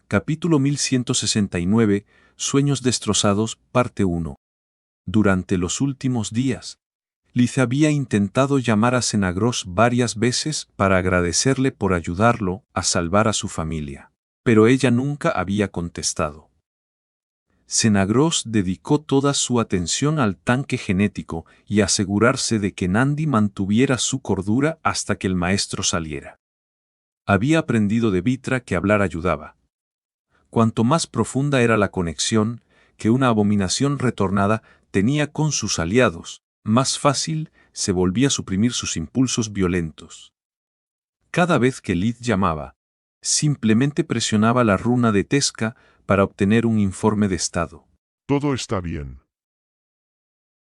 Capítulo 1169, Sueños destrozados, parte 1. Durante los últimos días, Liz había intentado llamar a Senagros varias veces para agradecerle por ayudarlo a salvar a su familia, pero ella nunca había contestado. Senagros dedicó toda su atención al tanque genético y asegurarse de que Nandi mantuviera su cordura hasta que el maestro saliera. Había aprendido de Vitra que hablar ayudaba. Cuanto más profunda era la conexión que una abominación retornada tenía con sus aliados, más fácil se volvía a suprimir sus impulsos violentos. Cada vez que Liz llamaba, simplemente presionaba la runa de Tesca para obtener un informe de estado. Todo está bien.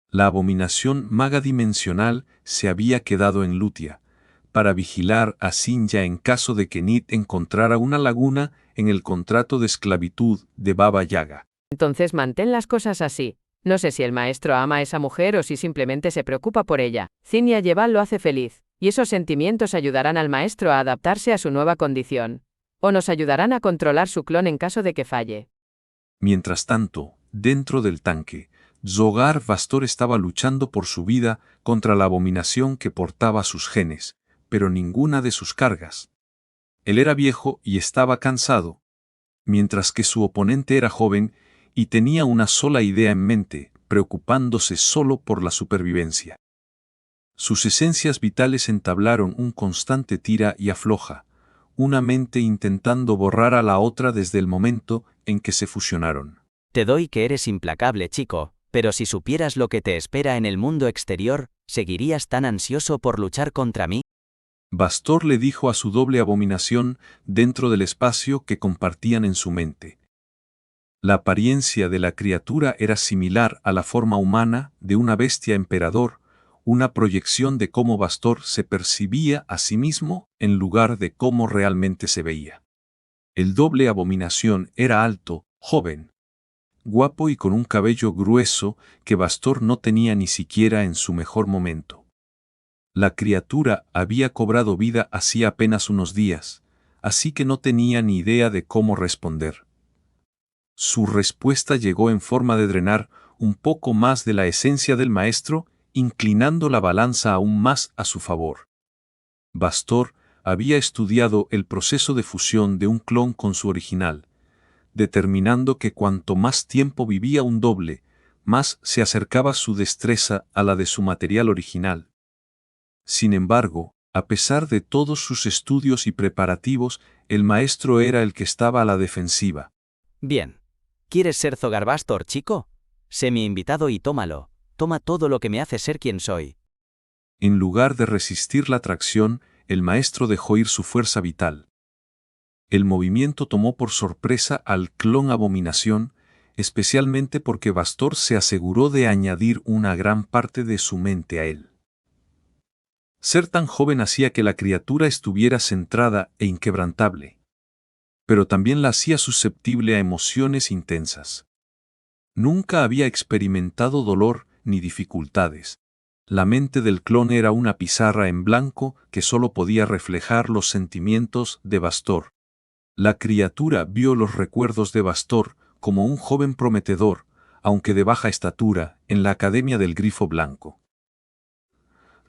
La abominación maga dimensional se había quedado en Lutia, para vigilar a Sinja en caso de que Nid encontrara una laguna en el contrato de esclavitud de Baba Yaga. Entonces mantén las cosas así. No sé si el maestro ama a esa mujer o si simplemente se preocupa por ella. Cinia Yeval lo hace feliz, y esos sentimientos ayudarán al maestro a adaptarse a su nueva condición. O nos ayudarán a controlar su clon en caso de que falle. Mientras tanto, dentro del tanque, Zogar Bastor estaba luchando por su vida contra la abominación que portaba sus genes, pero ninguna de sus cargas. Él era viejo y estaba cansado, mientras que su oponente era joven y tenía una sola idea en mente, preocupándose solo por la supervivencia. Sus esencias vitales entablaron un constante tira y afloja, una mente intentando borrar a la otra desde el momento en que se fusionaron. Te doy que eres implacable, chico, pero si supieras lo que te espera en el mundo exterior, ¿seguirías tan ansioso por luchar contra mí? Bastor le dijo a su doble abominación dentro del espacio que compartían en su mente. La apariencia de la criatura era similar a la forma humana de una bestia emperador, una proyección de cómo Bastor se percibía a sí mismo en lugar de cómo realmente se veía. El doble abominación era alto, joven, guapo y con un cabello grueso que Bastor no tenía ni siquiera en su mejor momento. La criatura había cobrado vida hacía apenas unos días, así que no tenía ni idea de cómo responder. Su respuesta llegó en forma de drenar un poco más de la esencia del maestro, inclinando la balanza aún más a su favor. Bastor había estudiado el proceso de fusión de un clon con su original, determinando que cuanto más tiempo vivía un doble, más se acercaba su destreza a la de su material original. Sin embargo, a pesar de todos sus estudios y preparativos, el maestro era el que estaba a la defensiva. Bien. ¿Quieres ser Zogar Bastor, chico? Sé mi invitado y tómalo. Toma todo lo que me hace ser quien soy. En lugar de resistir la atracción, el maestro dejó ir su fuerza vital. El movimiento tomó por sorpresa al clon abominación, especialmente porque Bastor se aseguró de añadir una gran parte de su mente a él. Ser tan joven hacía que la criatura estuviera centrada e inquebrantable, pero también la hacía susceptible a emociones intensas. Nunca había experimentado dolor ni dificultades. La mente del clon era una pizarra en blanco que solo podía reflejar los sentimientos de Bastor. La criatura vio los recuerdos de Bastor como un joven prometedor, aunque de baja estatura, en la Academia del Grifo Blanco.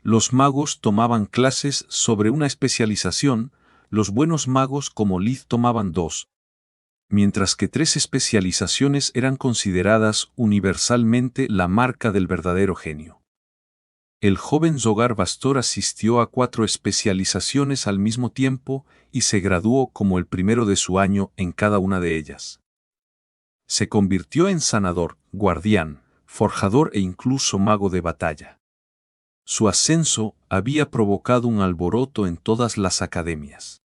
Los magos tomaban clases sobre una especialización, los buenos magos como Liz tomaban 2, mientras que 3 especializaciones eran consideradas universalmente la marca del verdadero genio. El joven Zogar Bastor asistió a 4 especializaciones al mismo tiempo y se graduó como el primero de su año en cada una de ellas. Se convirtió en sanador, guardián, forjador e incluso mago de batalla. Su ascenso había provocado un alboroto en todas las academias.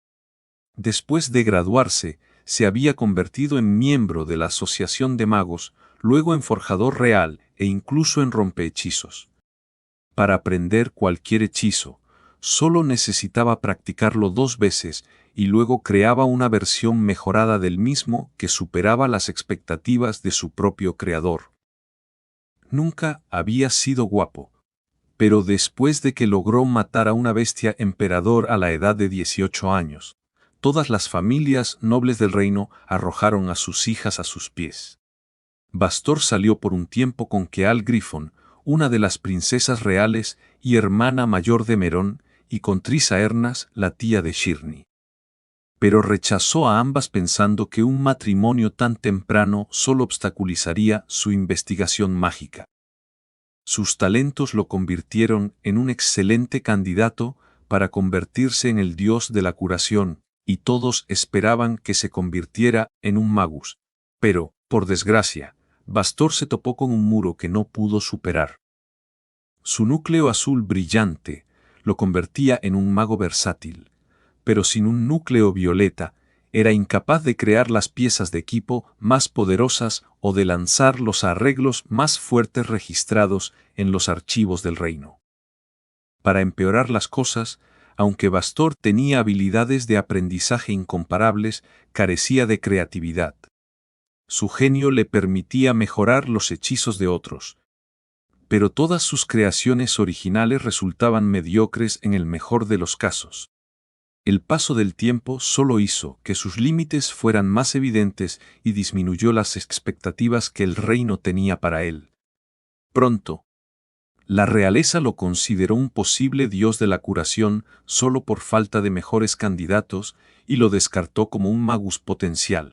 Después de graduarse, se había convertido en miembro de la Asociación de Magos, luego en forjador real e incluso en rompehechizos. Para aprender cualquier hechizo, solo necesitaba practicarlo 2 veces y luego creaba una versión mejorada del mismo que superaba las expectativas de su propio creador. Nunca había sido guapo, pero después de que logró matar a una bestia emperador a la edad de 18 años, todas las familias nobles del reino arrojaron a sus hijas a sus pies. Bastor salió por un tiempo con Keal Griffon, una de las princesas reales y hermana mayor de Merón, y con Trisa Ernas, la tía de Shirni. Pero rechazó a ambas pensando que un matrimonio tan temprano solo obstaculizaría su investigación mágica. Sus talentos lo convirtieron en un excelente candidato para convertirse en el dios de la curación, y todos esperaban que se convirtiera en un magus. Pero, por desgracia, Bastor se topó con un muro que no pudo superar. Su núcleo azul brillante lo convertía en un mago versátil, pero sin un núcleo violeta, era incapaz de crear las piezas de equipo más poderosas o de lanzar los arreglos más fuertes registrados en los archivos del reino. Para empeorar las cosas, aunque Bastor tenía habilidades de aprendizaje incomparables, carecía de creatividad. Su genio le permitía mejorar los hechizos de otros, pero todas sus creaciones originales resultaban mediocres en el mejor de los casos. El paso del tiempo solo hizo que sus límites fueran más evidentes y disminuyó las expectativas que el reino tenía para él. Pronto, la realeza lo consideró un posible dios de la curación solo por falta de mejores candidatos y lo descartó como un magus potencial.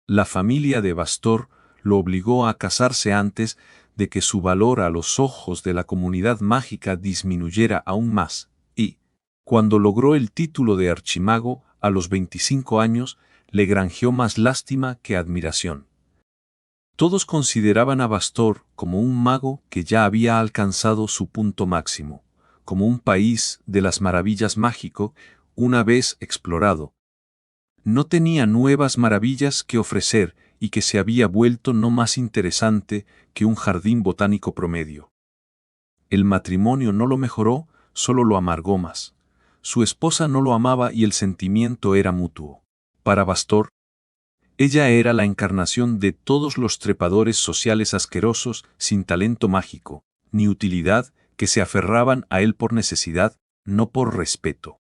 La familia de Bastor lo obligó a casarse antes de que su valor a los ojos de la comunidad mágica disminuyera aún más, y, cuando logró el título de archimago a los 25 años, le granjeó más lástima que admiración. Todos consideraban a Bastor como un mago que ya había alcanzado su punto máximo, como un país de las maravillas mágico una vez explorado. No tenía nuevas maravillas que ofrecer y que se había vuelto no más interesante que un jardín botánico promedio. El matrimonio no lo mejoró, solo lo amargó más. Su esposa no lo amaba y el sentimiento era mutuo. Para Bastor, ella era la encarnación de todos los trepadores sociales asquerosos, sin talento mágico, ni utilidad, que se aferraban a él por necesidad, no por respeto.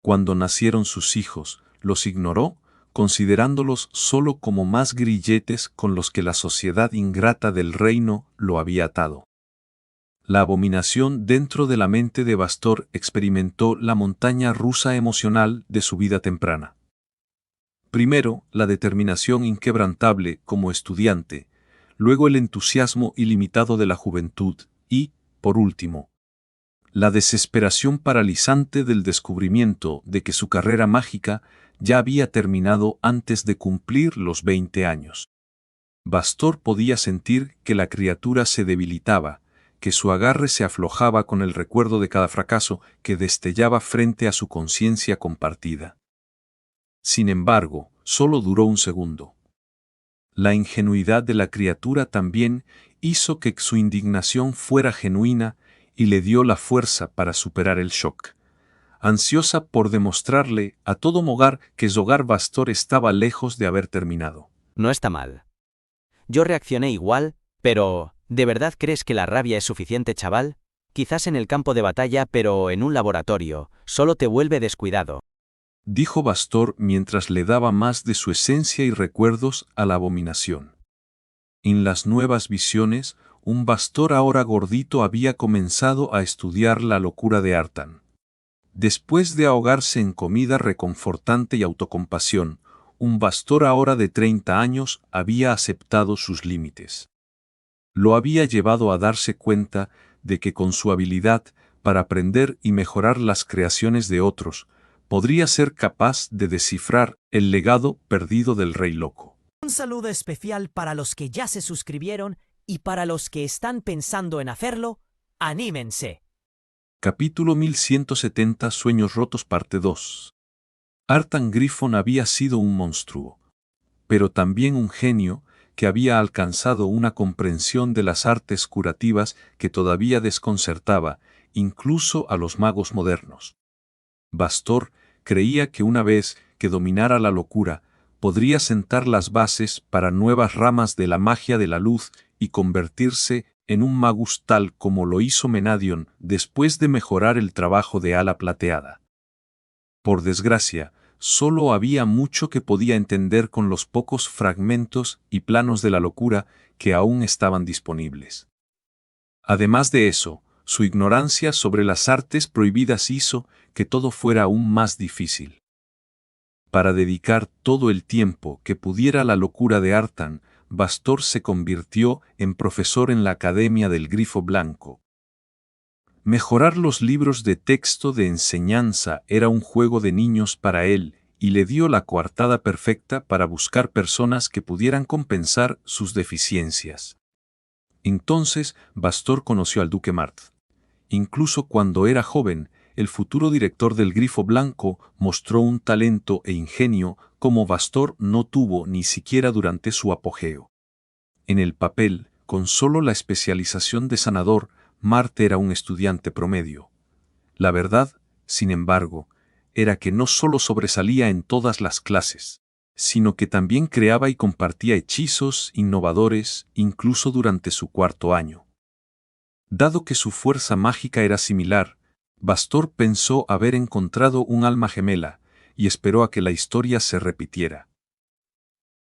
Cuando nacieron sus hijos, los ignoró, considerándolos solo como más grilletes con los que la sociedad ingrata del reino lo había atado. La abominación dentro de la mente de Bastor experimentó la montaña rusa emocional de su vida temprana. Primero, la determinación inquebrantable como estudiante, luego el entusiasmo ilimitado de la juventud y, por último, la desesperación paralizante del descubrimiento de que su carrera mágica ya había terminado antes de cumplir los 20 años. Bastor podía sentir que la criatura se debilitaba, que su agarre se aflojaba con el recuerdo de cada fracaso que destellaba frente a su conciencia compartida. Sin embargo, solo duró un segundo. La ingenuidad de la criatura también hizo que su indignación fuera genuina y le dio la fuerza para superar el shock. Ansiosa por demostrarle a todo Mogar que Zogar Bastor estaba lejos de haber terminado. No está mal. Yo reaccioné igual, pero ¿de verdad crees que la rabia es suficiente, chaval? Quizás en el campo de batalla, pero en un laboratorio, solo te vuelve descuidado. Dijo Bastor mientras le daba más de su esencia y recuerdos a la abominación. En las nuevas visiones, un Bastor ahora gordito había comenzado a estudiar la locura de Artan. Después de ahogarse en comida reconfortante y autocompasión, un Bastor ahora de 30 años había aceptado sus límites. Lo había llevado a darse cuenta de que con su habilidad para aprender y mejorar las creaciones de otros, podría ser capaz de descifrar el legado perdido del Rey Loco. Un saludo especial para los que ya se suscribieron y para los que están pensando en hacerlo, ¡anímense! Capítulo 1170 Sueños rotos parte 2. Artan Griffon había sido un monstruo, pero también un genio que había alcanzado una comprensión de las artes curativas que todavía desconcertaba, incluso a los magos modernos. Bastor creía que una vez que dominara la locura, podría sentar las bases para nuevas ramas de la magia de la luz y convertirse en un magus tal como lo hizo Menadion después de mejorar el trabajo de Ala Plateada. Por desgracia, solo había mucho que podía entender con los pocos fragmentos y planos de la locura que aún estaban disponibles. Además de eso, su ignorancia sobre las artes prohibidas hizo que todo fuera aún más difícil. Para dedicar todo el tiempo que pudiera a la locura de Artan, Bastor se convirtió en profesor en la Academia del Grifo Blanco. Mejorar los libros de texto de enseñanza era un juego de niños para él, y le dio la coartada perfecta para buscar personas que pudieran compensar sus deficiencias. Entonces, Bastor conoció al duque Mart. Incluso cuando era joven, el futuro director del Grifo Blanco mostró un talento e ingenio como Bastor no tuvo ni siquiera durante su apogeo. En el papel, con solo la especialización de sanador, Mart era un estudiante promedio. La verdad, sin embargo, era que no solo sobresalía en todas las clases, sino que también creaba y compartía hechizos innovadores incluso durante su cuarto año. Dado que su fuerza mágica era similar, Bastor pensó haber encontrado un alma gemela y esperó a que la historia se repitiera.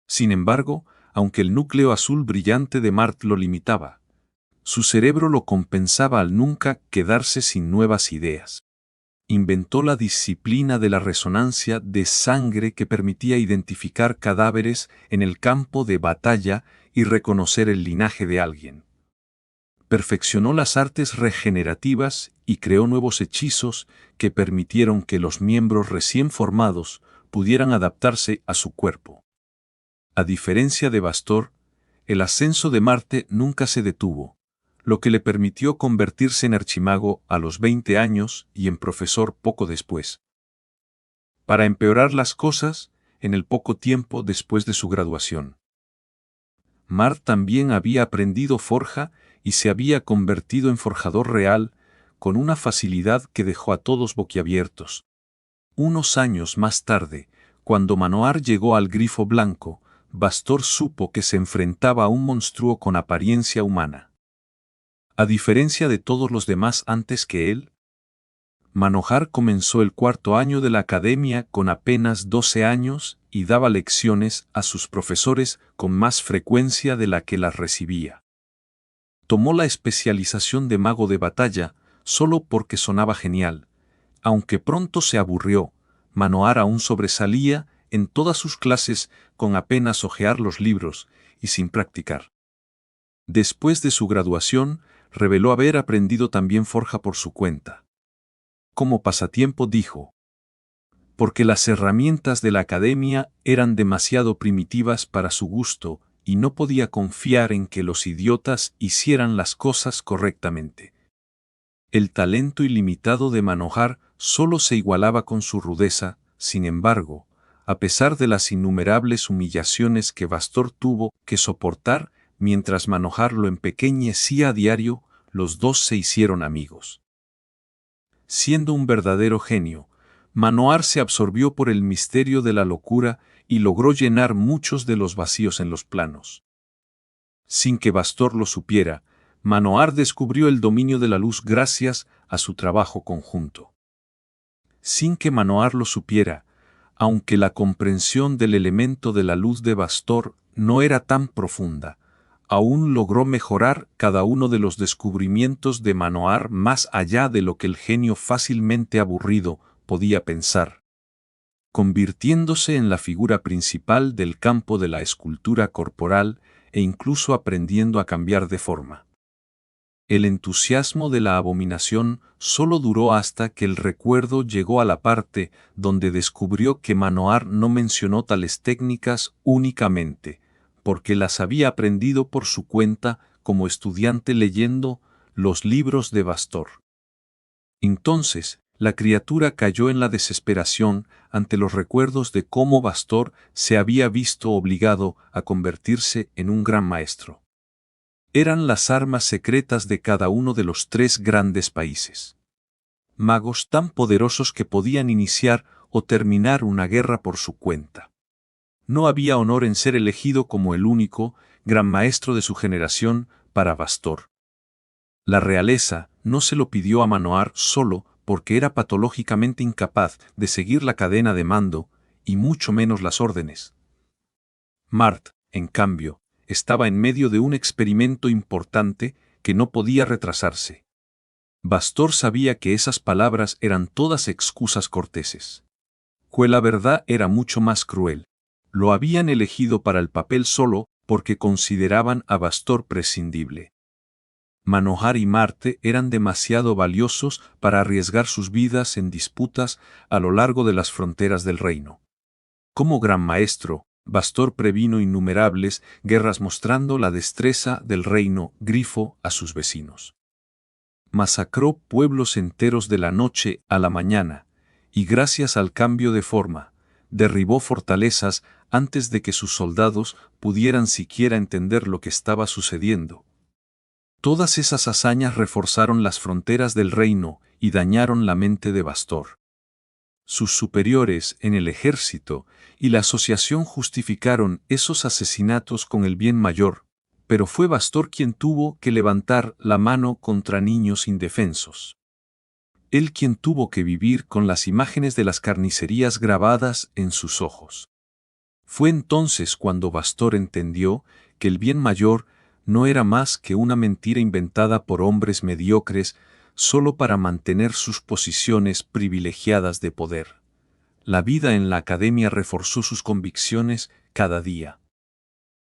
Sin embargo, aunque el núcleo azul brillante de Mart lo limitaba, su cerebro lo compensaba al nunca quedarse sin nuevas ideas. Inventó la disciplina de la resonancia de sangre que permitía identificar cadáveres en el campo de batalla y reconocer el linaje de alguien. Perfeccionó las artes regenerativas y creó nuevos hechizos que permitieron que los miembros recién formados pudieran adaptarse a su cuerpo. A diferencia de Bastor, el ascenso de Marte nunca se detuvo, lo que le permitió convertirse en archimago a los 20 años y en profesor poco después. Para empeorar las cosas, en el poco tiempo después de su graduación, Mart también había aprendido forja y se había convertido en forjador real, con una facilidad que dejó a todos boquiabiertos. Unos años más tarde, cuando Manoar llegó al Grifo Blanco, Bastor supo que se enfrentaba a un monstruo con apariencia humana. A diferencia de todos los demás antes que él, Manohar comenzó el cuarto año de la academia con apenas 12 años y daba lecciones a sus profesores con más frecuencia de la que las recibía. Tomó la especialización de mago de batalla solo porque sonaba genial. Aunque pronto se aburrió, Manohar aún sobresalía en todas sus clases con apenas hojear los libros y sin practicar. Después de su graduación, reveló haber aprendido también forja por su cuenta. Como pasatiempo dijo: porque las herramientas de la academia eran demasiado primitivas para su gusto y no podía confiar en que los idiotas hicieran las cosas correctamente. El talento ilimitado de Manohar solo se igualaba con su rudeza. Sin embargo, a pesar de las innumerables humillaciones que Bastor tuvo que soportar mientras Manohar lo empequeñecía a diario, los dos se hicieron amigos. Siendo un verdadero genio, Manohar se absorbió por el misterio de la locura y logró llenar muchos de los vacíos en los planos. Sin que Bastor lo supiera, Manohar descubrió el dominio de la luz gracias a su trabajo conjunto. Sin que Manohar lo supiera, aunque la comprensión del elemento de la luz de Bastor no era tan profunda, aún logró mejorar cada uno de los descubrimientos de Manohar más allá de lo que el genio fácilmente aburrido podía pensar, convirtiéndose en la figura principal del campo de la escultura corporal e incluso aprendiendo a cambiar de forma. El entusiasmo de la abominación solo duró hasta que el recuerdo llegó a la parte donde descubrió que Manohar no mencionó tales técnicas únicamente, porque las había aprendido por su cuenta como estudiante leyendo los libros de Bastor. Entonces, la criatura cayó en la desesperación ante los recuerdos de cómo Bastor se había visto obligado a convertirse en un gran maestro. Eran las armas secretas de cada uno de los 3 grandes países. Magos tan poderosos que podían iniciar o terminar una guerra por su cuenta. No había honor en ser elegido como el único gran maestro de su generación para Bastor. La realeza no se lo pidió a Manohar solo porque era patológicamente incapaz de seguir la cadena de mando, y mucho menos las órdenes. Mart, en cambio, estaba en medio de un experimento importante que no podía retrasarse. Bastor sabía que esas palabras eran todas excusas corteses. Que la verdad era mucho más cruel. Lo habían elegido para el papel solo porque consideraban a Bastor prescindible. Manohar y Marte eran demasiado valiosos para arriesgar sus vidas en disputas a lo largo de las fronteras del reino. Como gran maestro, Bastor previno innumerables guerras mostrando la destreza del reino grifo a sus vecinos. Masacró pueblos enteros de la noche a la mañana, y gracias al cambio de forma, derribó fortalezas antes de que sus soldados pudieran siquiera entender lo que estaba sucediendo. Todas esas hazañas reforzaron las fronteras del reino y dañaron la mente de Bastor. Sus superiores en el ejército y la asociación justificaron esos asesinatos con el bien mayor, pero fue Bastor quien tuvo que levantar la mano contra niños indefensos. Él quien tuvo que vivir con las imágenes de las carnicerías grabadas en sus ojos. Fue entonces cuando Bastor entendió que el bien mayor no era más que una mentira inventada por hombres mediocres solo para mantener sus posiciones privilegiadas de poder. La vida en la academia reforzó sus convicciones cada día.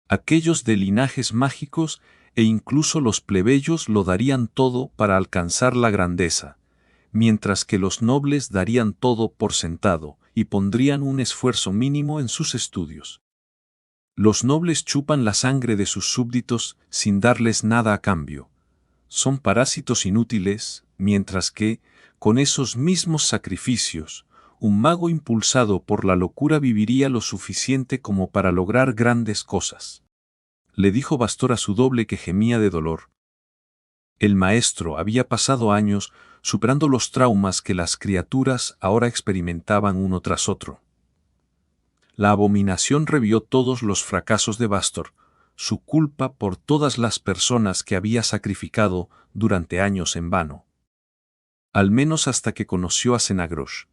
Aquellos de linajes mágicos e incluso los plebeyos lo darían todo para alcanzar la grandeza, mientras que los nobles darían todo por sentado y pondrían un esfuerzo mínimo en sus estudios. Los nobles chupan la sangre de sus súbditos sin darles nada a cambio. Son parásitos inútiles, mientras que, con esos mismos sacrificios, un mago impulsado por la locura viviría lo suficiente como para lograr grandes cosas. Le dijo Bastor a su doble que gemía de dolor. El maestro había pasado años superando los traumas que las criaturas ahora experimentaban uno tras otro. La abominación revió todos los fracasos de Bastor, su culpa por todas las personas que había sacrificado durante años en vano. Al menos hasta que conoció a Cenagrosh.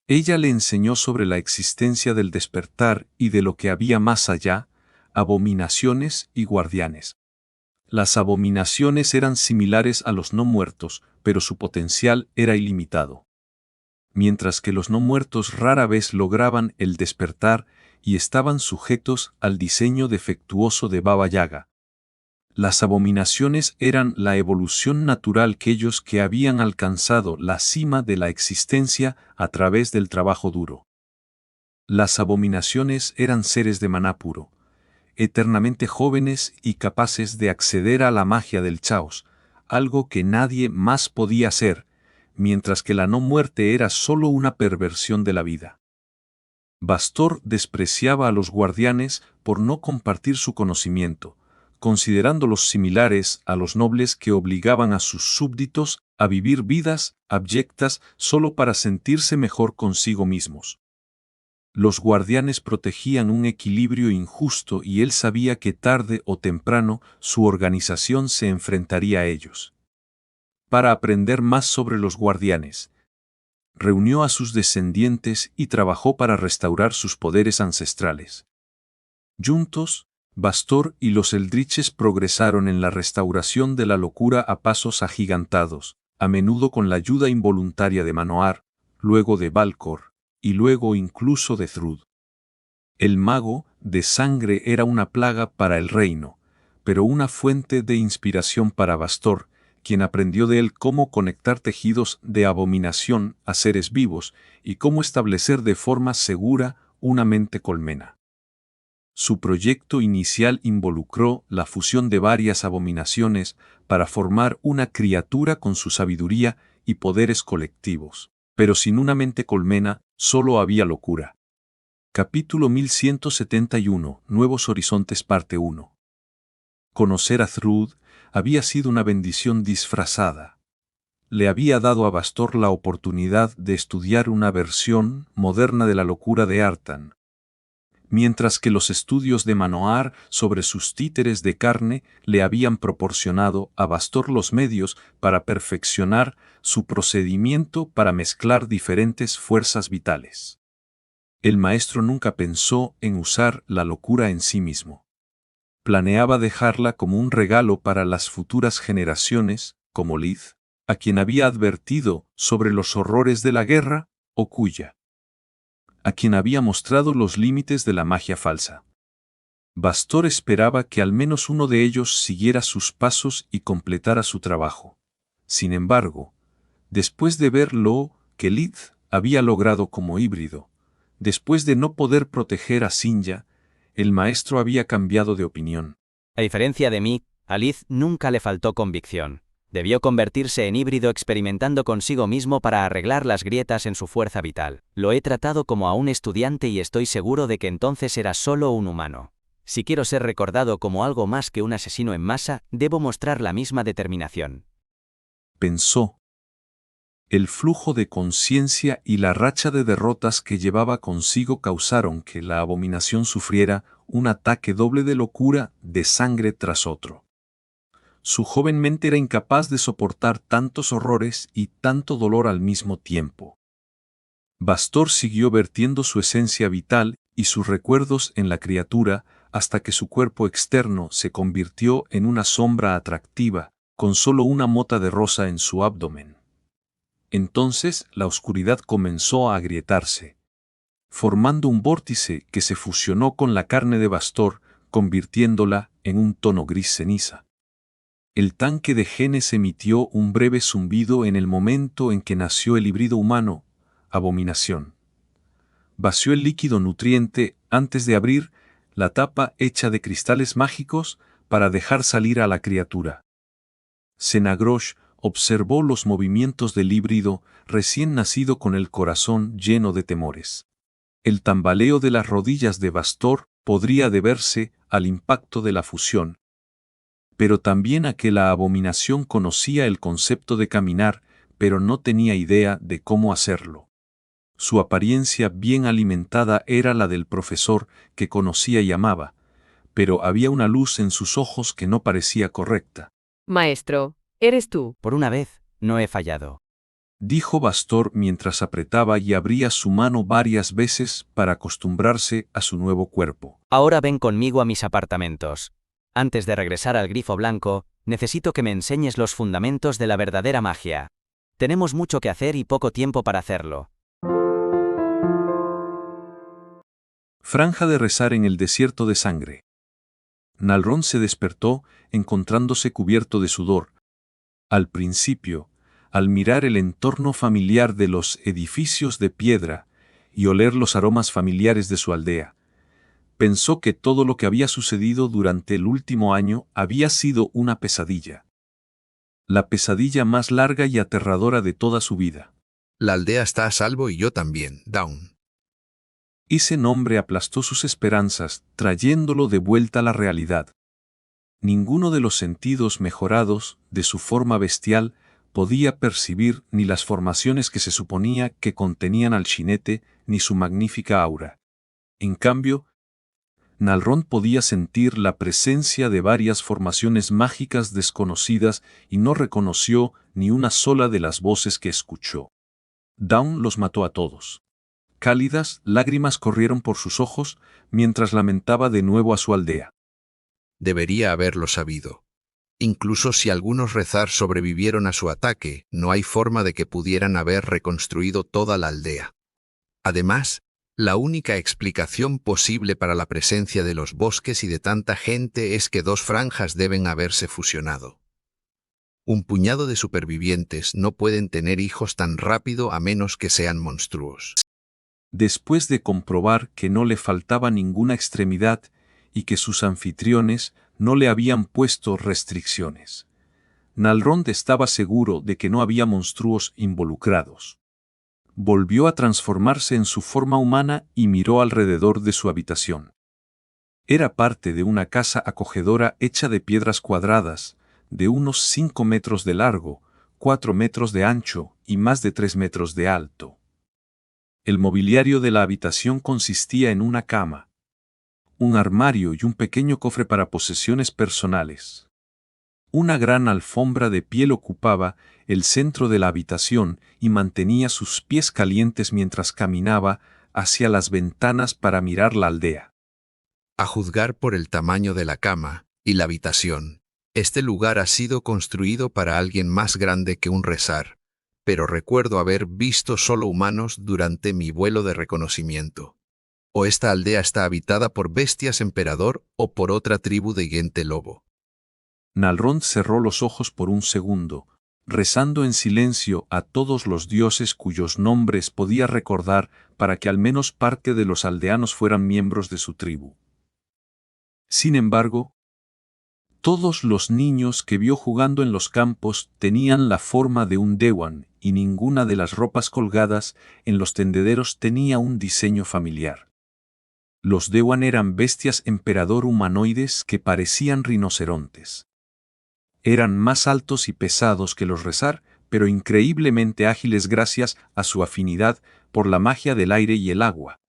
Ella le enseñó sobre la existencia del despertar y de lo que había más allá, abominaciones y guardianes. Las abominaciones eran similares a los no muertos, pero su potencial era ilimitado. Mientras que los no muertos rara vez lograban el despertar y estaban sujetos al diseño defectuoso de Baba Yaga. Las abominaciones eran la evolución natural que ellos que habían alcanzado la cima de la existencia a través del trabajo duro. Las abominaciones eran seres de maná puro, eternamente jóvenes y capaces de acceder a la magia del Chaos, algo que nadie más podía hacer, mientras que la no muerte era solo una perversión de la vida. Bastor despreciaba a los guardianes por no compartir su conocimiento, considerándolos similares a los nobles que obligaban a sus súbditos a vivir vidas abyectas solo para sentirse mejor consigo mismos. Los guardianes protegían un equilibrio injusto y él sabía que tarde o temprano su organización se enfrentaría a ellos. Para aprender más sobre los guardianes, reunió a sus descendientes y trabajó para restaurar sus poderes ancestrales. Juntos, Bastor y los Eldritches progresaron en la restauración de la locura a pasos agigantados, a menudo con la ayuda involuntaria de Manohar, luego de Valcor, y luego incluso de Thrud. El mago de sangre era una plaga para el reino, pero una fuente de inspiración para Bastor, quien aprendió de él cómo conectar tejidos de abominación a seres vivos y cómo establecer de forma segura una mente colmena. Su proyecto inicial involucró la fusión de varias abominaciones para formar una criatura con su sabiduría y poderes colectivos, pero sin una mente colmena, solo había locura. Capítulo 1171, Nuevos Horizontes Parte 1. Conocer a Thrud había sido una bendición disfrazada. Le había dado a Bastor la oportunidad de estudiar una versión moderna de la locura de Artan, mientras que los estudios de Manohar sobre sus títeres de carne le habían proporcionado a Bastor los medios para perfeccionar su procedimiento para mezclar diferentes fuerzas vitales. El maestro nunca pensó en usar la locura en sí mismo. Planeaba dejarla como un regalo para las futuras generaciones, como Liz, a quien había advertido sobre los horrores de la guerra, o Kuya, a quien había mostrado los límites de la magia falsa. Bastor esperaba que al menos uno de ellos siguiera sus pasos y completara su trabajo. Sin embargo, después de ver lo que Liz había logrado como híbrido, después de no poder proteger a Sinja, el maestro había cambiado de opinión. A diferencia de mí, a Liz nunca le faltó convicción. Debió convertirse en híbrido experimentando consigo mismo para arreglar las grietas en su fuerza vital. Lo he tratado como a un estudiante y estoy seguro de que entonces era solo un humano. Si quiero ser recordado como algo más que un asesino en masa, debo mostrar la misma determinación. Pensó. El flujo de conciencia y la racha de derrotas que llevaba consigo causaron que la abominación sufriera un ataque doble de locura, de sangre tras otro. Su joven mente era incapaz de soportar tantos horrores y tanto dolor al mismo tiempo. Bastor siguió vertiendo su esencia vital y sus recuerdos en la criatura hasta que su cuerpo externo se convirtió en una sombra atractiva, con solo una mota de rosa en su abdomen. Entonces la oscuridad comenzó a agrietarse, formando un vórtice que se fusionó con la carne de Bastor, convirtiéndola en un tono gris ceniza. El tanque de genes emitió un breve zumbido en el momento en que nació el híbrido humano, Abominación. Vació el líquido nutriente antes de abrir la tapa hecha de cristales mágicos para dejar salir a la criatura. Senagrosh observó los movimientos del híbrido recién nacido con el corazón lleno de temores. El tambaleo de las rodillas de Bastor podría deberse al impacto de la fusión, pero también a que la abominación conocía el concepto de caminar, pero no tenía idea de cómo hacerlo. Su apariencia bien alimentada era la del profesor que conocía y amaba, pero había una luz en sus ojos que no parecía correcta. Maestro, eres tú. Por una vez, no he fallado. Dijo Bastor mientras apretaba y abría su mano varias veces para acostumbrarse a su nuevo cuerpo. Ahora ven conmigo a mis apartamentos. Antes de regresar al grifo blanco, necesito que me enseñes los fundamentos de la verdadera magia. Tenemos mucho que hacer y poco tiempo para hacerlo. Franja de rezar en el desierto de sangre. Nalrón se despertó, encontrándose cubierto de sudor. Al principio, al mirar el entorno familiar de los edificios de piedra y oler los aromas familiares de su aldea, pensó que todo lo que había sucedido durante el último año había sido una pesadilla. La pesadilla más larga y aterradora de toda su vida. La aldea está a salvo y yo también, Dawn. Ese nombre aplastó sus esperanzas, trayéndolo de vuelta a la realidad. Ninguno de los sentidos mejorados de su forma bestial podía percibir ni las formaciones que se suponía que contenían al jinete ni su magnífica aura. En cambio, Nalrón podía sentir la presencia de varias formaciones mágicas desconocidas y no reconoció ni una sola de las voces que escuchó. Dawn los mató a todos. Cálidas lágrimas corrieron por sus ojos mientras lamentaba de nuevo a su aldea. Debería haberlo sabido. Incluso si algunos rezar sobrevivieron a su ataque, no hay forma de que pudieran haber reconstruido toda la aldea. Además, la única explicación posible para la presencia de los bosques y de tanta gente es que dos franjas deben haberse fusionado. Un puñado de supervivientes no pueden tener hijos tan rápido a menos que sean monstruos. Después de comprobar que no le faltaba ninguna extremidad y que sus anfitriones no le habían puesto restricciones, Nalrón estaba seguro de que no había monstruos involucrados. Volvió a transformarse en su forma humana y miró alrededor de su habitación. Era parte de una casa acogedora hecha de piedras cuadradas, de unos 5 metros de largo, 4 metros de ancho y más de 3 metros de alto. El mobiliario de la habitación consistía en una cama, un armario y un pequeño cofre para posesiones personales. Una gran alfombra de piel ocupaba el centro de la habitación y mantenía sus pies calientes mientras caminaba hacia las ventanas para mirar la aldea. A juzgar por el tamaño de la cama y la habitación, este lugar ha sido construido para alguien más grande que un rezar, pero recuerdo haber visto solo humanos durante mi vuelo de reconocimiento. O esta aldea está habitada por bestias emperador o por otra tribu de gente lobo. Nalrond cerró los ojos por un segundo, rezando en silencio a todos los dioses cuyos nombres podía recordar para que al menos parte de los aldeanos fueran miembros de su tribu. Sin embargo, todos los niños que vio jugando en los campos tenían la forma de un dewan y ninguna de las ropas colgadas en los tendederos tenía un diseño familiar. Los dewan eran bestias emperador humanoides que parecían rinocerontes. Eran más altos y pesados que los rezar, pero increíblemente ágiles gracias a su afinidad por la magia del aire y el agua.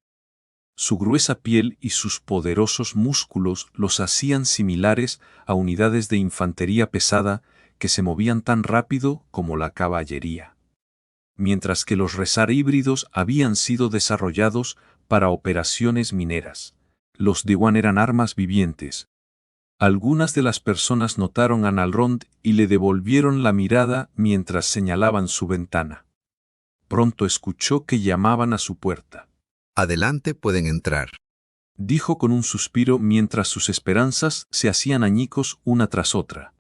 Su gruesa piel y sus poderosos músculos los hacían similares a unidades de infantería pesada que se movían tan rápido como la caballería. Mientras que los rezar híbridos habían sido desarrollados para operaciones mineras. Los Dewan eran armas vivientes. Algunas de las personas notaron a Nalrond y le devolvieron la mirada mientras señalaban su ventana. Pronto escuchó que llamaban a su puerta. Adelante, pueden entrar, Dijo con un suspiro mientras sus esperanzas se hacían añicos una tras otra.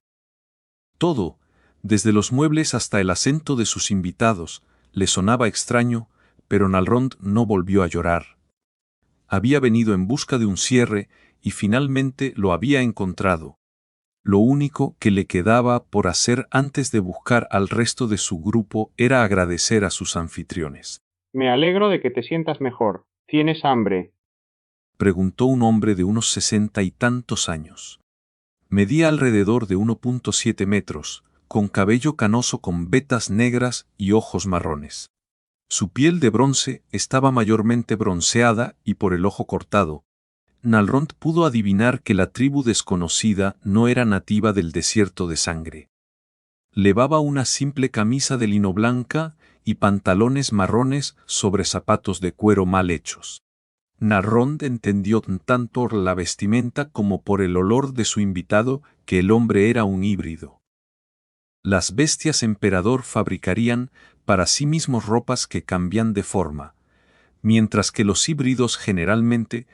Todo, desde los muebles hasta el acento de sus invitados, le sonaba extraño, pero Nalrond no volvió a llorar. Había venido en busca de un cierre y finalmente lo había encontrado. Lo único que le quedaba por hacer antes de buscar al resto de su grupo era agradecer a sus anfitriones. Me alegro de que te sientas mejor. ¿Tienes hambre? Preguntó un hombre de unos 60 y tantos años. Medía alrededor de 1.7 metros, con cabello canoso con vetas negras y ojos marrones. Su piel de bronce estaba mayormente bronceada y por el ojo cortado. Nalrond pudo adivinar que la tribu desconocida no era nativa del desierto de sangre. Levaba una simple camisa de lino blanca y pantalones marrones sobre zapatos de cuero mal hechos. Nalrond entendió tanto por la vestimenta como por el olor de su invitado que el hombre era un híbrido. Las bestias emperador fabricarían para sí mismos ropas que cambian de forma, mientras que los híbridos generalmente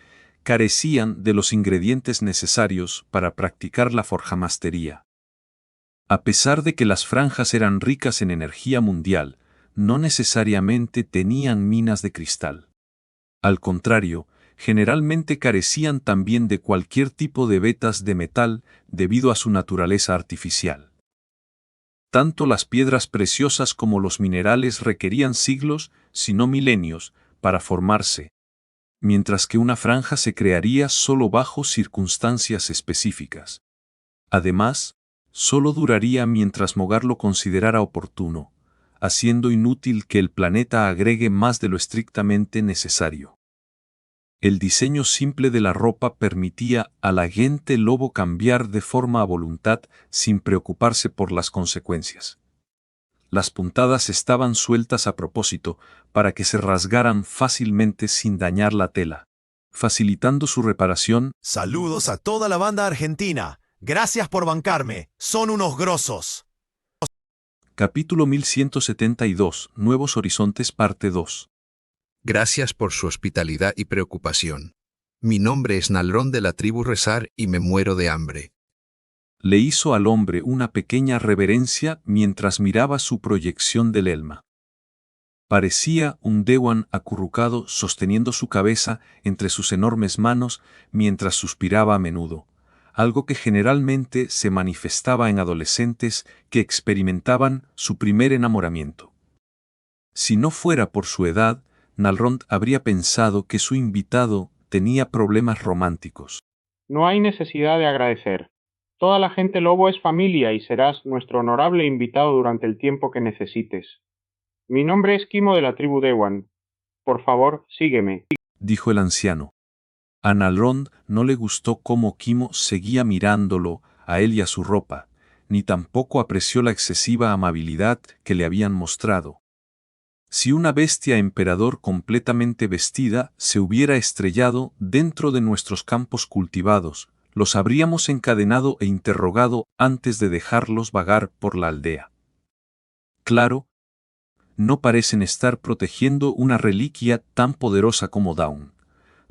carecían de los ingredientes necesarios para practicar la forjamastería. A pesar de que las franjas eran ricas en energía mundial, no necesariamente tenían minas de cristal. Al contrario, generalmente carecían también de cualquier tipo de vetas de metal debido a su naturaleza artificial. Tanto las piedras preciosas como los minerales requerían siglos, si no milenios, para formarse, mientras que una franja se crearía solo bajo circunstancias específicas. Además, solo duraría mientras Mogar lo considerara oportuno, haciendo inútil que el planeta agregue más de lo estrictamente necesario. El diseño simple de la ropa permitía a la gente lobo cambiar de forma a voluntad sin preocuparse por las consecuencias. Las puntadas estaban sueltas a propósito para que se rasgaran fácilmente sin dañar la tela, facilitando su reparación. Saludos a toda la banda argentina. Gracias por bancarme. Son unos grosos. Capítulo 1172, Nuevos Horizontes, parte 2. Gracias por su hospitalidad y preocupación. Mi nombre es Nalrond de la tribu Rezar y me muero de hambre. Le hizo al hombre una pequeña reverencia mientras miraba su proyección del elma. Parecía un Dewan acurrucado sosteniendo su cabeza entre sus enormes manos mientras suspiraba a menudo, algo que generalmente se manifestaba en adolescentes que experimentaban su primer enamoramiento. Si no fuera por su edad, Nalrond habría pensado que su invitado tenía problemas románticos. No hay necesidad de agradecer. Toda la gente lobo es familia y serás nuestro honorable invitado durante el tiempo que necesites. Mi nombre es Kimo de la tribu Dewan. Por favor, sígueme, Dijo el anciano. A Nalrond no le gustó cómo Kimo seguía mirándolo a él y a su ropa, ni tampoco apreció la excesiva amabilidad que le habían mostrado. Si una bestia emperador completamente vestida se hubiera estrellado dentro de nuestros campos cultivados, los habríamos encadenado e interrogado antes de dejarlos vagar por la aldea. Claro, no parecen estar protegiendo una reliquia tan poderosa como Dawn,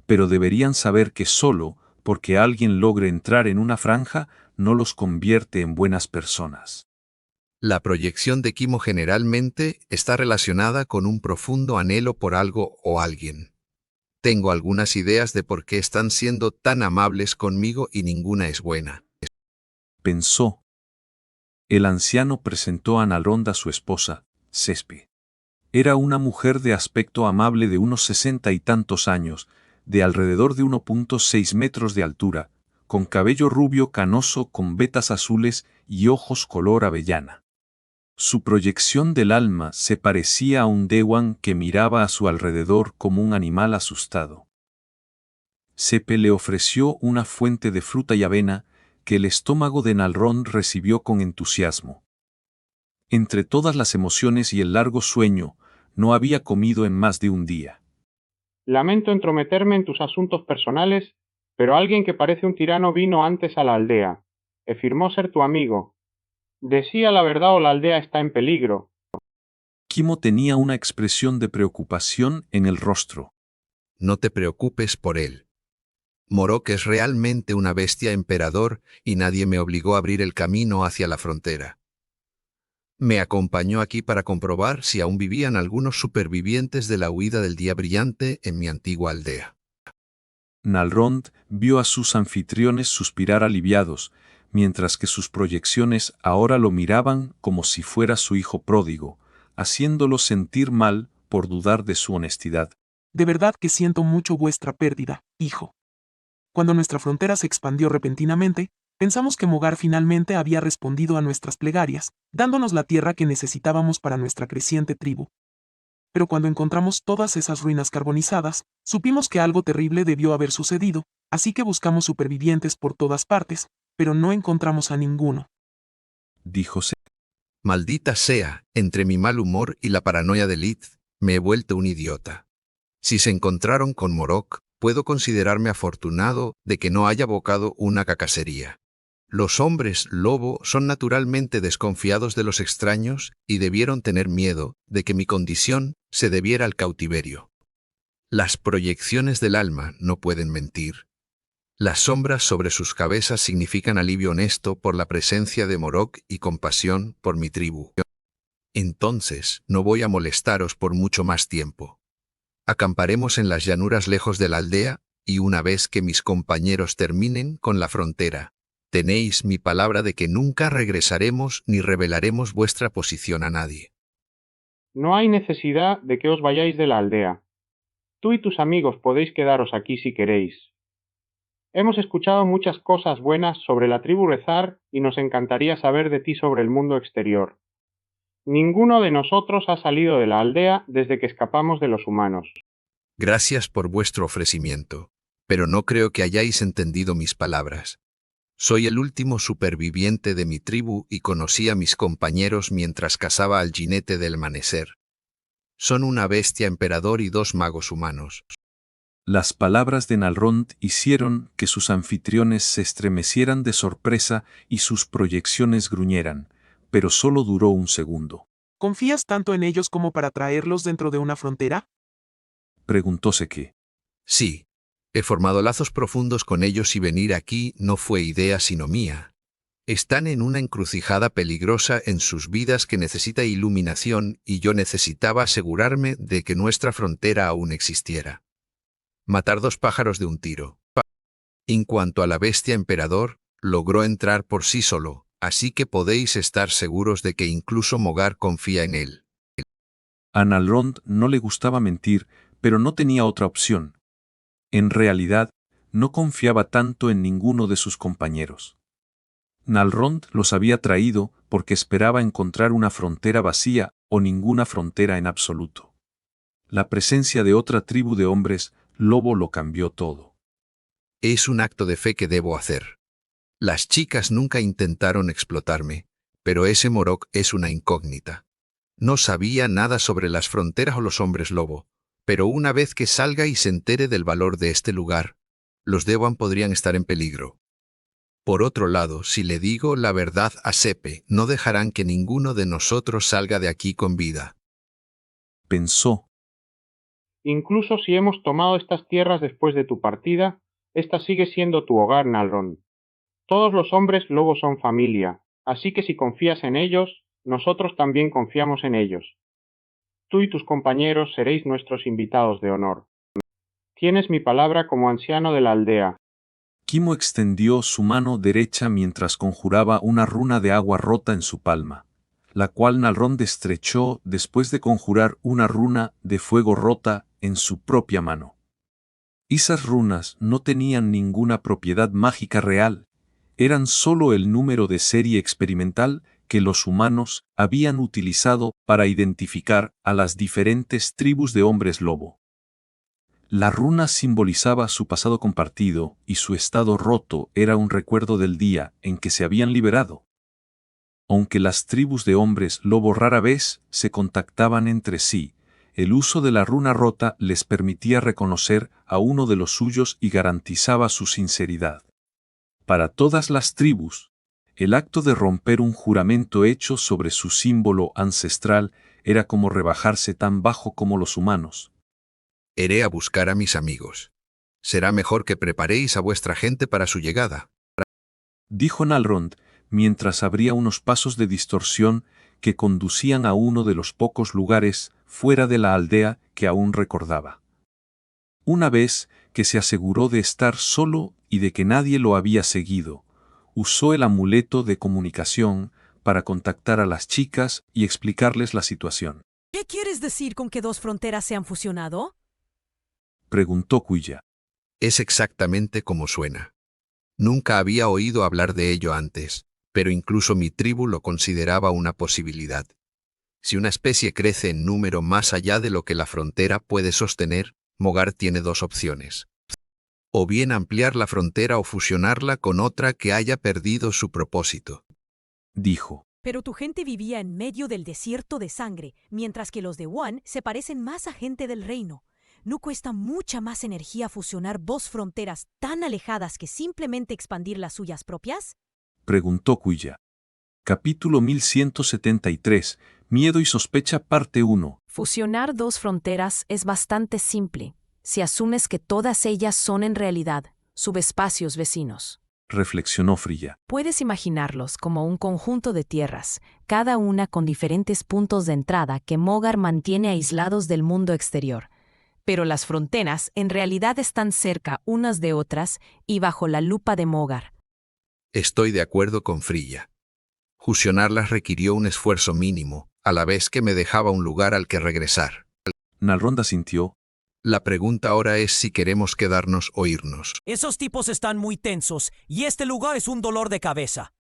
pero deberían saber que solo porque alguien logre entrar en una franja no los convierte en buenas personas. La proyección de Kimo generalmente está relacionada con un profundo anhelo por algo o alguien. Tengo algunas ideas de por qué están siendo tan amables conmigo y ninguna es buena. Pensó. El anciano presentó a Nalrond a su esposa, Cespe. Era una mujer de aspecto amable de unos 60 y tantos años, de alrededor de 1.6 metros de altura, con cabello rubio canoso con vetas azules y ojos color avellana. Su proyección del alma se parecía a un Dewan que miraba a su alrededor como un animal asustado. Cespe le ofreció una fuente de fruta y avena que el estómago de Nalrond recibió con entusiasmo. Entre todas las emociones y el largo sueño, no había comido en más de un día. Lamento entrometerme en tus asuntos personales, pero alguien que parece un tirano vino antes a la aldea. Afirmó ser tu amigo. Decía la verdad o la aldea está en peligro. Kimo tenía una expresión de preocupación en el rostro. No te preocupes por él. Morok es realmente una bestia emperador y nadie me obligó a abrir el camino hacia la frontera. Me acompañó aquí para comprobar si aún vivían algunos supervivientes de la huida del día brillante en mi antigua aldea. Nalrond vio a sus anfitriones suspirar aliviados, mientras que sus proyecciones ahora lo miraban como si fuera su hijo pródigo, haciéndolo sentir mal por dudar de su honestidad. De verdad que siento mucho vuestra pérdida, hijo. Cuando nuestra frontera se expandió repentinamente, pensamos que Mogar finalmente había respondido a nuestras plegarias, dándonos la tierra que necesitábamos para nuestra creciente tribu. Pero cuando encontramos todas esas ruinas carbonizadas, supimos que algo terrible debió haber sucedido, así que buscamos supervivientes por todas partes, pero no encontramos a ninguno. Dijo Cespe. Maldita sea, entre mi mal humor y la paranoia de Lith, me he vuelto un idiota. Si se encontraron con Morok, puedo considerarme afortunado de que no haya bocado una cacacería. Los hombres lobo son naturalmente desconfiados de los extraños y debieron tener miedo de que mi condición se debiera al cautiverio. Las proyecciones del alma no pueden mentir. Las sombras sobre sus cabezas significan alivio honesto por la presencia de Morok y compasión por mi tribu. Entonces, no voy a molestaros por mucho más tiempo. Acamparemos en las llanuras lejos de la aldea, y una vez que mis compañeros terminen con la frontera, tenéis mi palabra de que nunca regresaremos ni revelaremos vuestra posición a nadie. No hay necesidad de que os vayáis de la aldea. Tú y tus amigos podéis quedaros aquí si queréis. Hemos escuchado muchas cosas buenas sobre la tribu Rezar y nos encantaría saber de ti sobre el mundo exterior. Ninguno de nosotros ha salido de la aldea desde que escapamos de los humanos. Gracias por vuestro ofrecimiento, pero no creo que hayáis entendido mis palabras. Soy el último superviviente de mi tribu y conocí a mis compañeros mientras cazaba al jinete del amanecer. Son una bestia emperador y 2 magos humanos. Las palabras de Nalrond hicieron que sus anfitriones se estremecieran de sorpresa y sus proyecciones gruñeran, pero solo duró un segundo. ¿Confías tanto en ellos como para traerlos dentro de una frontera? Preguntó Cespe. Sí, he formado lazos profundos con ellos y venir aquí no fue idea sino mía. Están en una encrucijada peligrosa en sus vidas que necesita iluminación y yo necesitaba asegurarme de que nuestra frontera aún existiera. Matar 2 pájaros de un tiro. En cuanto a la bestia emperador, logró entrar por sí solo, así que podéis estar seguros de que incluso Mogar confía en él. A Nalrond no le gustaba mentir, pero no tenía otra opción. En realidad, no confiaba tanto en ninguno de sus compañeros. Nalrond los había traído porque esperaba encontrar una frontera vacía o ninguna frontera en absoluto. La presencia de otra tribu de hombres lobo lo cambió todo. Es un acto de fe que debo hacer. Las chicas nunca intentaron explotarme, pero ese Morok es una incógnita. No sabía nada sobre las fronteras o los hombres lobo, pero una vez que salga y se entere del valor de este lugar, los Dewan podrían estar en peligro. Por otro lado, si le digo la verdad a Sepe, no dejarán que ninguno de nosotros salga de aquí con vida. Pensó. Incluso si hemos tomado estas tierras después de tu partida, esta sigue siendo tu hogar, Nalrond. Todos los hombres lobos son familia, así que si confías en ellos, nosotros también confiamos en ellos. Tú y tus compañeros seréis nuestros invitados de honor. Tienes mi palabra como anciano de la aldea. Kimo extendió su mano derecha mientras conjuraba una runa de agua rota en su palma, la cual Nalrond estrechó después de conjurar una runa de fuego rota en su propia mano. Esas runas no tenían ninguna propiedad mágica real, eran solo el número de serie experimental que los humanos habían utilizado para identificar a las diferentes tribus de hombres lobo. La runa simbolizaba su pasado compartido y su estado roto era un recuerdo del día en que se habían liberado. Aunque las tribus de hombres lobo rara vez se contactaban entre sí, el uso de la runa rota les permitía reconocer a uno de los suyos y garantizaba su sinceridad. Para todas las tribus, el acto de romper un juramento hecho sobre su símbolo ancestral era como rebajarse tan bajo como los humanos. Iré a buscar a mis amigos. Será mejor que preparéis a vuestra gente para su llegada, dijo Nalrond, mientras abría unos pasos de distorsión que conducían a uno de los pocos lugares fuera de la aldea que aún recordaba. Una vez que se aseguró de estar solo y de que nadie lo había seguido, usó el amuleto de comunicación para contactar a las chicas y explicarles la situación. ¿Qué quieres decir con que dos fronteras se han fusionado? Preguntó Kuya. Es exactamente como suena. Nunca había oído hablar de ello antes, pero incluso mi tribu lo consideraba una posibilidad. Si una especie crece en número más allá de lo que la frontera puede sostener, Mogar tiene dos opciones. O bien ampliar la frontera o fusionarla con otra que haya perdido su propósito, dijo. Pero tu gente vivía en medio del desierto de sangre, mientras que los de Wan se parecen más a gente del reino. ¿No cuesta mucha más energía fusionar dos fronteras tan alejadas que simplemente expandir las suyas propias? Preguntó Kuya. Capítulo 1173. Miedo y sospecha, parte 1. Fusionar dos fronteras es bastante simple, si asumes que todas ellas son en realidad subespacios vecinos. Reflexionó Friya. Puedes imaginarlos como un conjunto de tierras, cada una con diferentes puntos de entrada que Mogar mantiene aislados del mundo exterior. Pero las fronteras en realidad están cerca unas de otras y bajo la lupa de Mogar. Estoy de acuerdo con Friya. Fusionarlas requirió un esfuerzo mínimo, a la vez que me dejaba un lugar al que regresar. Nalrond asintió. La pregunta ahora es si queremos quedarnos o irnos. Esos tipos están muy tensos y este lugar es un dolor de cabeza.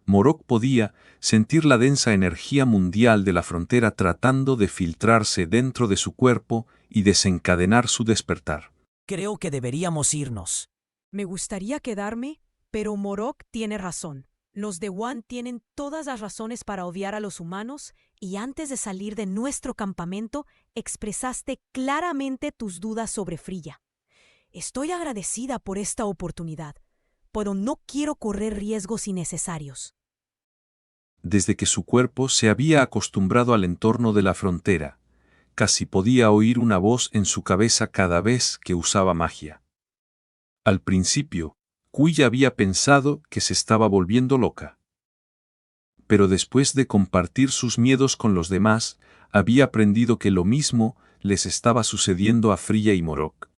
Morok podía sentir la densa energía mundial de la frontera tratando de filtrarse dentro de su cuerpo y desencadenar su despertar. Creo que deberíamos irnos. Me gustaría quedarme, pero Morok tiene razón. Los de Wan tienen todas las razones para odiar a los humanos y antes de salir de nuestro campamento expresaste claramente tus dudas sobre Friya. Estoy agradecida por esta oportunidad, pero no quiero correr riesgos innecesarios. Desde que su cuerpo se había acostumbrado al entorno de la frontera, casi podía oír una voz en su cabeza cada vez que usaba magia. Al principio, Kuya había pensado que se estaba volviendo loca. Pero después de compartir sus miedos con los demás, había aprendido que lo mismo les estaba sucediendo a Friya y Morok.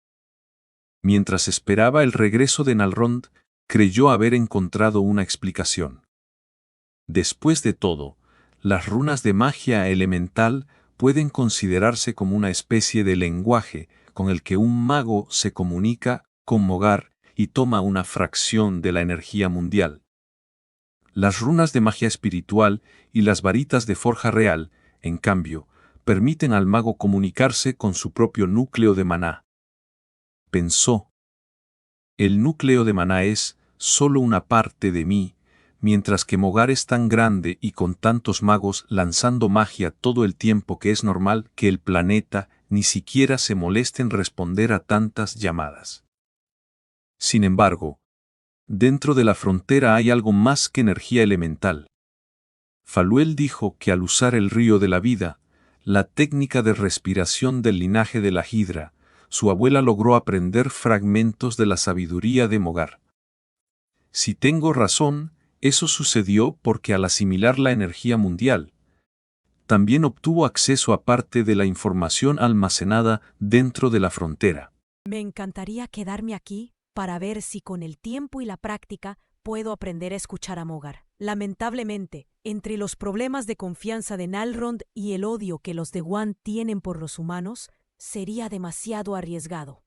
Mientras esperaba el regreso de Nalrond, creyó haber encontrado una explicación. Después de todo, las runas de magia elemental pueden considerarse como una especie de lenguaje con el que un mago se comunica con Mogar y toma una fracción de la energía mundial. Las runas de magia espiritual y las varitas de forja real, en cambio, permiten al mago comunicarse con su propio núcleo de maná. Pensó. El núcleo de maná es solo una parte de mí, mientras que Mogar es tan grande y con tantos magos lanzando magia todo el tiempo que es normal que el planeta ni siquiera se moleste en responder a tantas llamadas. Sin embargo, dentro de la frontera hay algo más que energía elemental. Faluel dijo que al usar el río de la vida, la técnica de respiración del linaje de la Hidra, su abuela logró aprender fragmentos de la sabiduría de Mogar. Si tengo razón, eso sucedió porque al asimilar la energía mundial, también obtuvo acceso a parte de la información almacenada dentro de la frontera. Me encantaría quedarme aquí para ver si con el tiempo y la práctica puedo aprender a escuchar a Mogar. Lamentablemente, entre los problemas de confianza de Nalrond y el odio que los de Wan tienen por los humanos, sería demasiado arriesgado.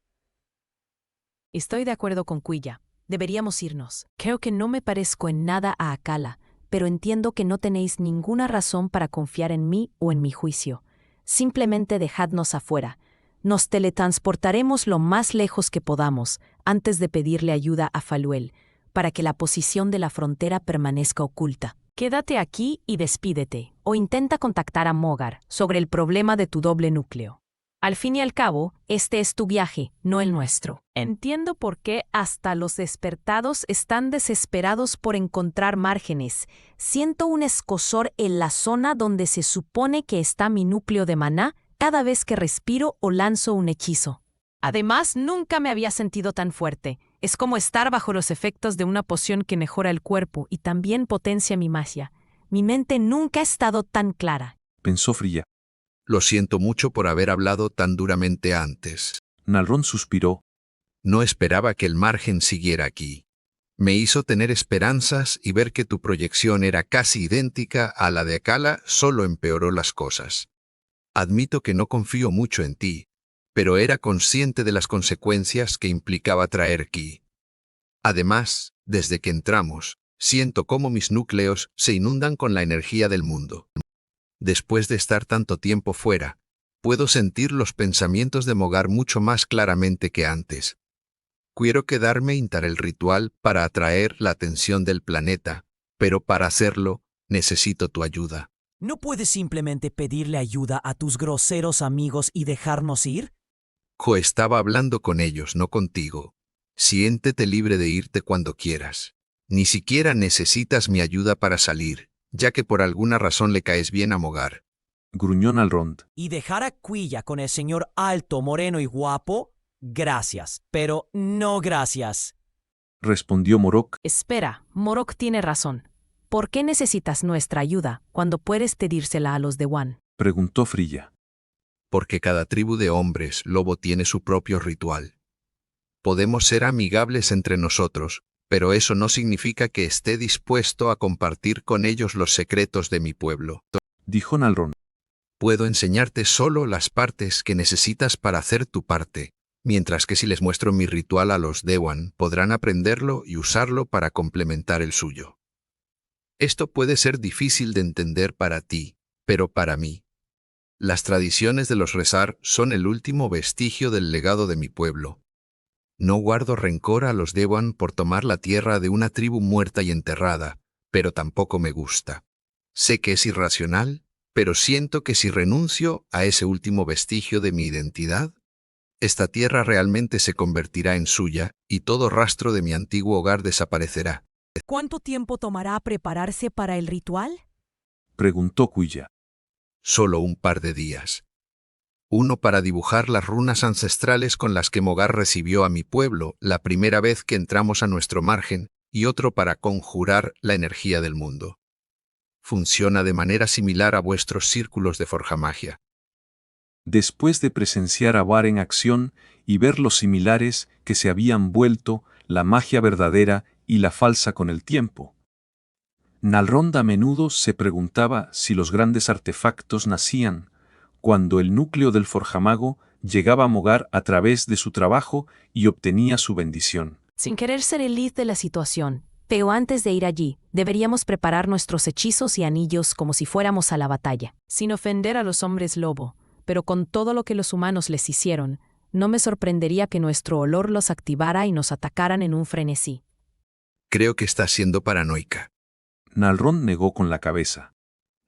Estoy de acuerdo con Quilla. Deberíamos irnos. Creo que no me parezco en nada a Akala, pero entiendo que no tenéis ninguna razón para confiar en mí o en mi juicio. Simplemente dejadnos afuera. Nos teletransportaremos lo más lejos que podamos antes de pedirle ayuda a Faluel, para que la posición de la frontera permanezca oculta. Quédate aquí y despídete, o intenta contactar a Mogar sobre el problema de tu doble núcleo. Al fin y al cabo, este es tu viaje, no el nuestro. Entiendo por qué hasta los despertados están desesperados por encontrar márgenes. Siento un escozor en la zona donde se supone que está mi núcleo de maná cada vez que respiro o lanzo un hechizo. Además, nunca me había sentido tan fuerte. Es como estar bajo los efectos de una poción que mejora el cuerpo y también potencia mi magia. Mi mente nunca ha estado tan clara. Pensó Frilla. Lo siento mucho por haber hablado tan duramente antes. Nalrond suspiró. No esperaba que el margen siguiera aquí. Me hizo tener esperanzas y ver que tu proyección era casi idéntica a la de Akala solo empeoró las cosas. Admito que no confío mucho en ti, pero era consciente de las consecuencias que implicaba traer Ki. Además, desde que entramos, siento cómo mis núcleos se inundan con la energía del mundo. Después de estar tanto tiempo fuera, puedo sentir los pensamientos de Mogar mucho más claramente que antes. Quiero quedarme e intentar el ritual para atraer la atención del planeta, pero para hacerlo, necesito tu ayuda. ¿No puedes simplemente pedirle ayuda a tus groseros amigos y dejarnos ir? Estaba hablando con ellos, no contigo. Siéntete libre de irte cuando quieras. Ni siquiera necesitas mi ayuda para salir, ya que por alguna razón le caes bien a Mogar. Gruñó Nalrond. ¿Y dejar a Quilla con el señor alto, moreno y guapo? Gracias, pero no gracias. Respondió Morok. Espera, Morok tiene razón. ¿Por qué necesitas nuestra ayuda cuando puedes pedírsela a los de Wan? Preguntó Frilla. Porque cada tribu de hombres lobo tiene su propio ritual. Podemos ser amigables entre nosotros, pero eso no significa que esté dispuesto a compartir con ellos los secretos de mi pueblo. Dijo Nalrond. Puedo enseñarte solo las partes que necesitas para hacer tu parte, mientras que si les muestro mi ritual a los Dewan, podrán aprenderlo y usarlo para complementar el suyo. Esto puede ser difícil de entender para ti, pero para mí. Las tradiciones de los Rezar son el último vestigio del legado de mi pueblo. No guardo rencor a los Dewan por tomar la tierra de una tribu muerta y enterrada, pero tampoco me gusta. Sé que es irracional, pero siento que si renuncio a ese último vestigio de mi identidad, esta tierra realmente se convertirá en suya y todo rastro de mi antiguo hogar desaparecerá. ¿Cuánto tiempo tomará prepararse para el ritual? Preguntó Quilla. Solo un par de días. Uno para dibujar las runas ancestrales con las que Mogar recibió a mi pueblo la primera vez que entramos a nuestro margen, y otro para conjurar la energía del mundo. Funciona de manera similar a vuestros círculos de forjamagia. Después de presenciar a Var en acción y ver los similares que se habían vuelto, la magia verdadera y la falsa con el tiempo, Nalrond a menudo se preguntaba si los grandes artefactos nacían cuando el núcleo del forjamago llegaba a Mogar a través de su trabajo y obtenía su bendición. Sin querer ser el lead de la situación, pero antes de ir allí, deberíamos preparar nuestros hechizos y anillos como si fuéramos a la batalla. Sin ofender a los hombres lobo, pero con todo lo que los humanos les hicieron, no me sorprendería que nuestro olor los activara y nos atacaran en un frenesí. Creo que estás siendo paranoica. Nalrond negó con la cabeza.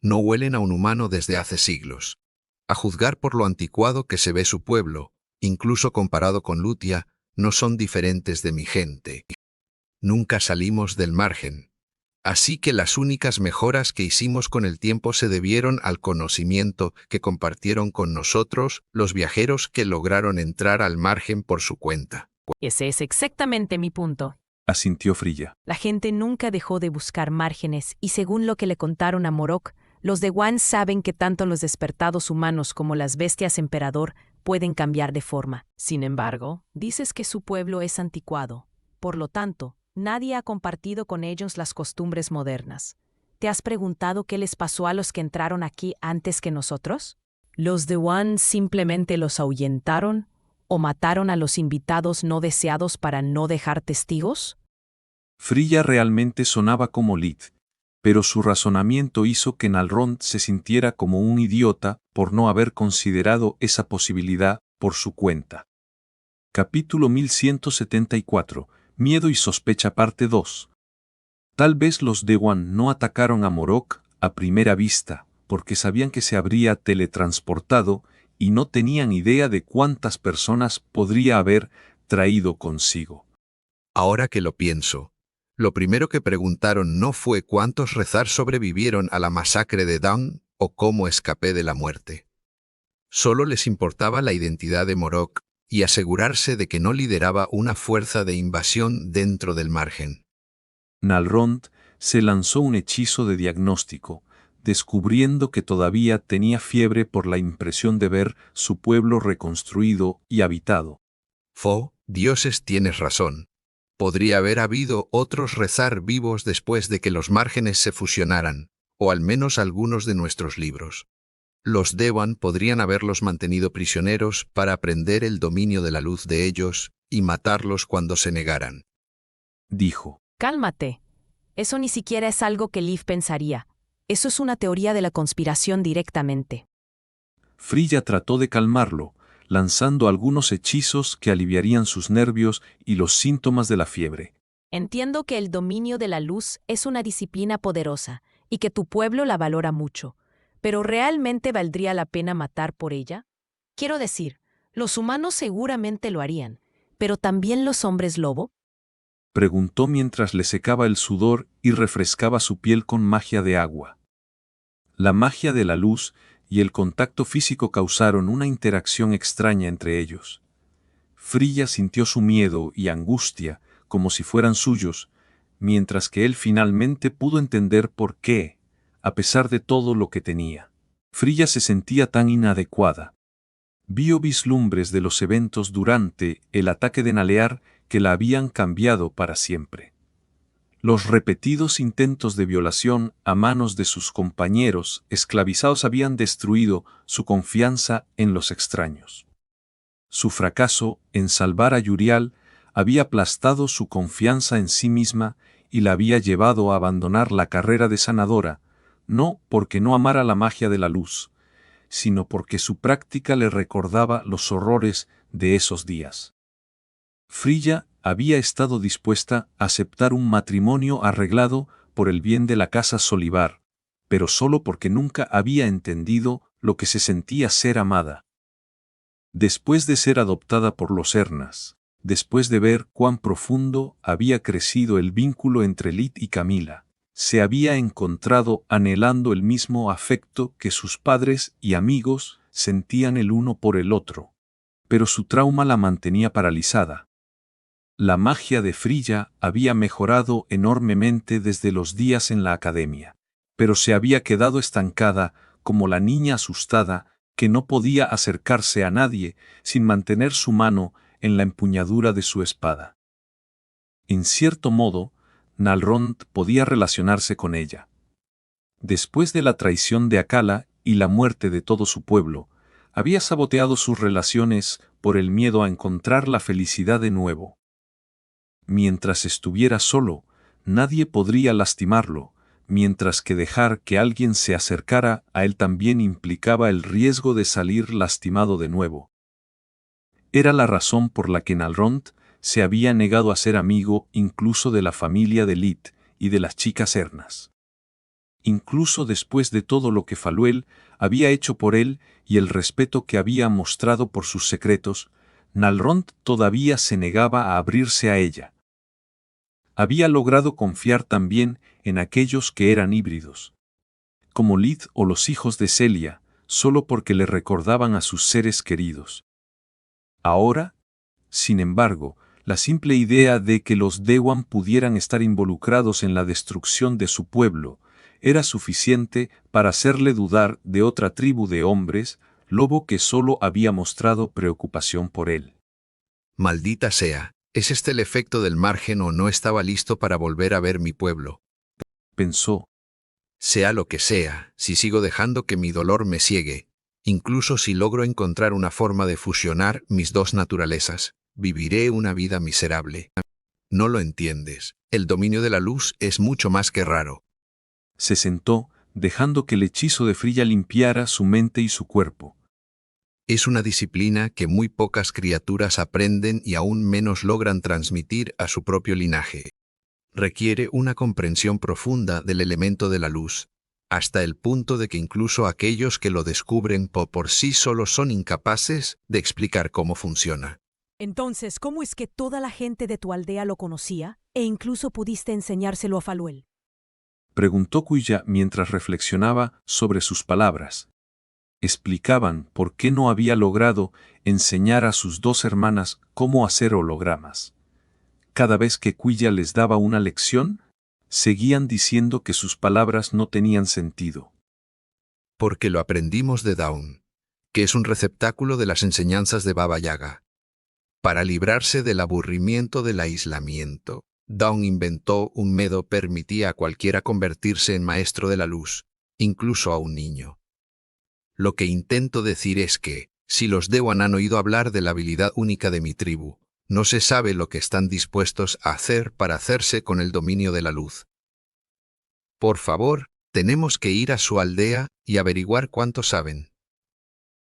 No huelen a un humano desde hace siglos. A juzgar por lo anticuado que se ve su pueblo, incluso comparado con Lutia, no son diferentes de mi gente. Nunca salimos del margen. Así que las únicas mejoras que hicimos con el tiempo se debieron al conocimiento que compartieron con nosotros los viajeros que lograron entrar al margen por su cuenta. Ese es exactamente mi punto. Asintió Frilla. La gente nunca dejó de buscar márgenes y según lo que le contaron a Morok, los de Wan saben que tanto los despertados humanos como las bestias emperador pueden cambiar de forma. Sin embargo, dices que su pueblo es anticuado. Por lo tanto, nadie ha compartido con ellos las costumbres modernas. ¿Te has preguntado qué les pasó a los que entraron aquí antes que nosotros? ¿Los de Wan simplemente los ahuyentaron o mataron a los invitados no deseados para no dejar testigos? Frilla realmente sonaba como Lid, pero su razonamiento hizo que Nalrond se sintiera como un idiota por no haber considerado esa posibilidad por su cuenta. Capítulo 1174. Miedo y sospecha parte 2. Tal vez los Dewan no atacaron a Morok a primera vista, porque sabían que se habría teletransportado y no tenían idea de cuántas personas podría haber traído consigo. Ahora que lo pienso, lo primero que preguntaron no fue cuántos rezar sobrevivieron a la masacre de Dawn o cómo escapé de la muerte. Solo les importaba la identidad de Morok y asegurarse de que no lideraba una fuerza de invasión dentro del margen. Nalrond se lanzó un hechizo de diagnóstico, descubriendo que todavía tenía fiebre por la impresión de ver su pueblo reconstruido y habitado. Dioses, tienes razón. Podría haber habido otros rezar vivos después de que los márgenes se fusionaran, o al menos algunos de nuestros libros. Los Dewan podrían haberlos mantenido prisioneros para aprender el dominio de la luz de ellos y matarlos cuando se negaran. Dijo. Cálmate. Eso ni siquiera es algo que Liv pensaría. Eso es una teoría de la conspiración directamente. Frilla trató de calmarlo, lanzando algunos hechizos que aliviarían sus nervios y los síntomas de la fiebre. Entiendo que el dominio de la luz es una disciplina poderosa y que tu pueblo la valora mucho, pero ¿realmente valdría la pena matar por ella? Quiero decir, los humanos seguramente lo harían, pero ¿también los hombres lobo? Preguntó mientras le secaba el sudor y refrescaba su piel con magia de agua. La magia de la luz y el contacto físico causaron una interacción extraña entre ellos. Frilla sintió su miedo y angustia como si fueran suyos, mientras que él finalmente pudo entender por qué, a pesar de todo lo que tenía. Frilla se sentía tan inadecuada. Vio vislumbres de los eventos durante el ataque de Nalear que la habían cambiado para siempre. Los repetidos intentos de violación a manos de sus compañeros esclavizados habían destruido su confianza en los extraños. Su fracaso en salvar a Yurial había aplastado su confianza en sí misma y la había llevado a abandonar la carrera de sanadora, no porque no amara la magia de la luz, sino porque su práctica le recordaba los horrores de esos días. Frilla había estado dispuesta a aceptar un matrimonio arreglado por el bien de la casa Solivar, pero solo porque nunca había entendido lo que se sentía ser amada. Después de ser adoptada por los Ernas, después de ver cuán profundo había crecido el vínculo entre Lid y Camila, se había encontrado anhelando el mismo afecto que sus padres y amigos sentían el uno por el otro, pero su trauma la mantenía paralizada. La magia de Frilla había mejorado enormemente desde los días en la academia, pero se había quedado estancada como la niña asustada que no podía acercarse a nadie sin mantener su mano en la empuñadura de su espada. En cierto modo, Nalrond podía relacionarse con ella. Después de la traición de Akala y la muerte de todo su pueblo, había saboteado sus relaciones por el miedo a encontrar la felicidad de nuevo. Mientras estuviera solo, nadie podría lastimarlo, mientras que dejar que alguien se acercara a él también implicaba el riesgo de salir lastimado de nuevo. Era la razón por la que Nalrond se había negado a ser amigo incluso de la familia de Lid y de las chicas Ernas. incluso después de todo lo que Faluel había hecho por él y el respeto que había mostrado por sus secretos, Nalrond todavía se negaba a abrirse a ella. Había logrado confiar también en aquellos que eran híbridos, como Lid o los hijos de Celia, solo porque le recordaban a sus seres queridos. Ahora, sin embargo, la simple idea de que los Dewan pudieran estar involucrados en la destrucción de su pueblo era suficiente para hacerle dudar de otra tribu de hombres, lobo que solo había mostrado preocupación por él. Maldita sea, ¿es este el efecto del margen o no estaba listo para volver a ver mi pueblo? Pensó. Sea lo que sea, si sigo dejando que mi dolor me ciegue, incluso si logro encontrar una forma de fusionar mis dos naturalezas, viviré una vida miserable. No lo entiendes, el dominio de la luz es mucho más que raro. Se sentó, dejando que el hechizo de Frilla limpiara su mente y su cuerpo. Es una disciplina que muy pocas criaturas aprenden y aún menos logran transmitir a su propio linaje. Requiere una comprensión profunda del elemento de la luz, hasta el punto de que incluso aquellos que lo descubren por sí solos son incapaces de explicar cómo funciona. Entonces, ¿cómo es que toda la gente de tu aldea lo conocía e incluso pudiste enseñárselo a Faluel? Preguntó Cuya mientras reflexionaba sobre sus palabras. Explicaban por qué no había logrado enseñar a sus dos hermanas cómo hacer hologramas. Cada vez que Cuya les daba una lección, seguían diciendo que sus palabras no tenían sentido. Porque lo aprendimos de Dawn, que es un receptáculo de las enseñanzas de Baba Yaga. Para librarse del aburrimiento del aislamiento, Dawn inventó un método que permitía a cualquiera convertirse en maestro de la luz, incluso a un niño. Lo que intento decir es que, si los Dewan han oído hablar de la habilidad única de mi tribu, no se sabe lo que están dispuestos a hacer para hacerse con el dominio de la luz. Por favor, tenemos que ir a su aldea y averiguar cuánto saben.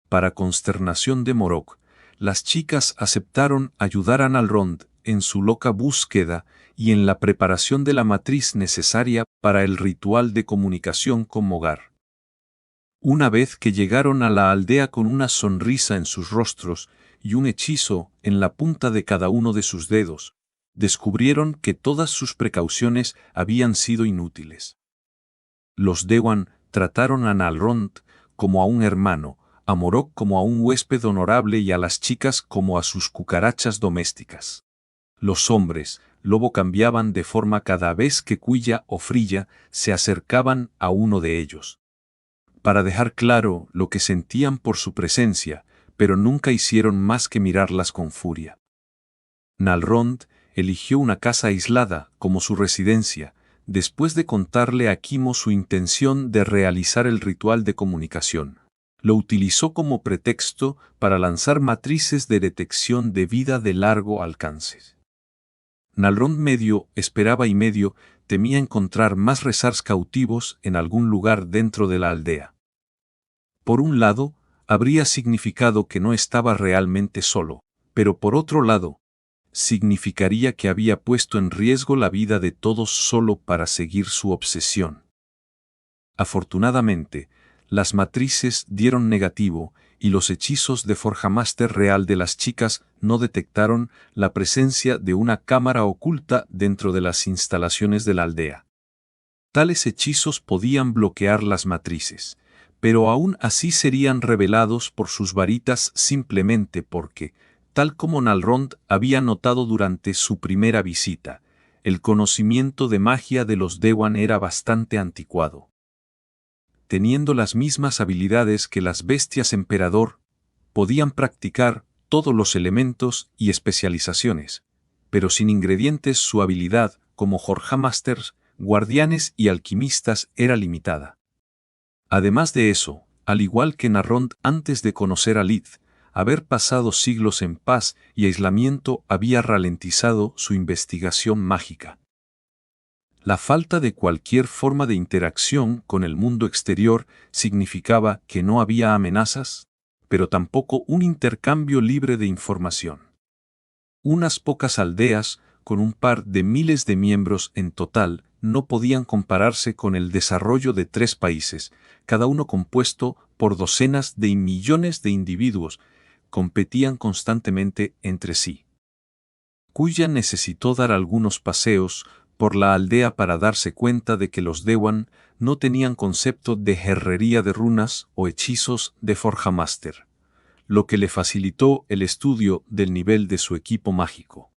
Para consternación de Morok, las chicas aceptaron ayudar a Nalrond en su loca búsqueda y en la preparación de la matriz necesaria para el ritual de comunicación con Mogar. Una vez que llegaron a la aldea con una sonrisa en sus rostros y un hechizo en la punta de cada uno de sus dedos, descubrieron que todas sus precauciones habían sido inútiles. Los Dewan trataron a Nalrond como a un hermano, a Morok como a un huésped honorable y a las chicas como a sus cucarachas domésticas. Los hombres lobo cambiaban de forma cada vez que Cuya o Frilla se acercaban a uno de ellos, para dejar claro lo que sentían por su presencia, pero nunca hicieron más que mirarlas con furia. Nalrond eligió una casa aislada como su residencia, después de contarle a Kimo su intención de realizar el ritual de comunicación. Lo utilizó como pretexto para lanzar matrices de detección de vida de largo alcance. Nalrond medio esperaba y medio temía encontrar más rezars cautivos en algún lugar dentro de la aldea. Por un lado, habría significado que no estaba realmente solo, pero por otro lado, significaría que había puesto en riesgo la vida de todos solo para seguir su obsesión. Afortunadamente, las matrices dieron negativo y los hechizos de Forjamaster real de las chicas no detectaron la presencia de una cámara oculta dentro de las instalaciones de la aldea. Tales hechizos podían bloquear las matrices, pero aún así serían revelados por sus varitas simplemente porque, tal como Nalrond había notado durante su primera visita, el conocimiento de magia de los Dewan era bastante anticuado. Teniendo las mismas habilidades que las bestias emperador, podían practicar todos los elementos y especializaciones, pero sin ingredientes su habilidad como Forjamasters, guardianes y alquimistas era limitada. Además de eso, al igual que Nalrond antes de conocer a Lid, haber pasado siglos en paz y aislamiento había ralentizado su investigación mágica. La falta de cualquier forma de interacción con el mundo exterior significaba que no había amenazas, pero tampoco un intercambio libre de información. Unas pocas aldeas con un par de miles de miembros en total, no podían compararse con el desarrollo de 3 países, cada uno compuesto por docenas de millones de individuos, competían constantemente entre sí. Kuya necesitó dar algunos paseos por la aldea para darse cuenta de que los Dewan no tenían concepto de herrería de runas o hechizos de Forjamaster, lo que le facilitó el estudio del nivel de su equipo mágico.